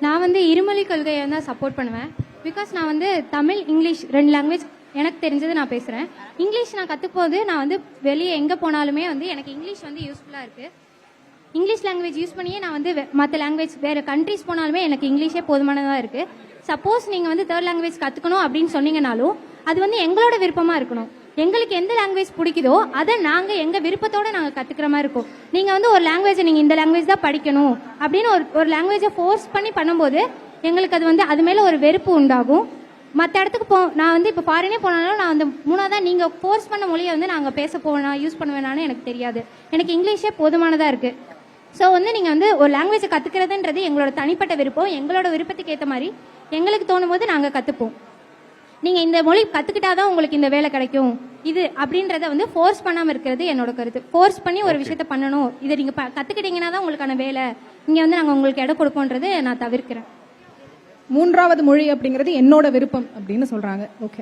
நான் வந்து இருமொழி கொள்கையை தான் சப்போர்ட் பண்ணுவேன். பிகாஸ் நான் வந்து தமிழ் இங்கிலீஷ் 2 லாங்குவேஜ் எனக்கு தெரிஞ்சது நான் பேசுகிறேன். இங்கிலீஷ் நான் கற்றுக்கும்போது நான் வந்து வெளியே எங்கே போனாலுமே வந்து எனக்கு இங்கிலீஷ் வந்து யூஸ்ஃபுல்லாக இருக்குது. இங்கிலீஷ் லாங்குவேஜ் யூஸ் பண்ணியே நான் வந்து மற்ற லாங்குவேஜ் வேறு கண்ட்ரிஸ் போனாலுமே எனக்கு இங்கிலீஷே போதுமானதாக இருக்குது. சப்போஸ் நீங்கள் வந்து 3rd லாங்குவேஜ் கற்றுக்கணும் அப்படின்னு சொன்னீங்கனாலும் அது வந்து எங்களோட விருப்பமாக இருக்கணும். எங்களுக்கு எந்த லாங்குவேஜ் பிடிக்குதோ அதை நாங்கள் எங்கள் விருப்பத்தோடு நாங்கள் கற்றுக்கிற மாதிரி இருக்கும். நீங்கள் வந்து ஒரு லாங்குவேஜை நீங்கள் இந்த லாங்குவேஜ் தான் படிக்கணும் அப்படின்னு ஒரு லாங்குவேஜை ஃபோர்ஸ் பண்ணி பண்ணும்போது எங்களுக்கு அது வந்து அது மேலே ஒரு வெறுப்பு உண்டாகும். மற்ற இடத்துக்கு நான் வந்து இப்போ ஃபாரினே போனாலும் நான் அந்த 3ஆவதாக நீங்கள் ஃபோர்ஸ் பண்ண மொழியை வந்து நாங்கள் பேச போவேனா யூஸ் பண்ணுவேனான்னு எனக்கு தெரியாது. எனக்கு இங்கிலீஷே போதுமானதாக இருக்குது. ஸோ வந்து நீங்கள் வந்து ஒரு லாங்குவேஜை கற்றுக்கிறதுன்றது எங்களோட தனிப்பட்ட விருப்பம். எங்களோட விருப்பத்துக்கு ஏற்ற மாதிரி எங்களுக்கு தோணும் போது நாங்கள் கற்றுப்போம். நீங்கள் இந்த மொழி கற்றுக்கிட்டாதான் உங்களுக்கு இந்த வேலை கிடைக்கும் இது அப்படின்றத வந்து ஃபோர்ஸ் பண்ணாமல் இருக்கிறது என்னோட கருத்து. ஃபோர்ஸ் பண்ணி ஒரு விஷயத்த பண்ணணும், இதை நீங்கள் கற்றுக்கிட்டீங்கன்னா தான் உங்களுக்கான வேலை, இங்கே வந்து நாங்கள் உங்களுக்கு இடம் கொடுப்போன்றது நான் தவிர்க்கிறேன். 3வது மொழி அப்படிங்கிறது என்னோட விருப்பம் அப்படின்னு சொல்றாங்க. ஓகே.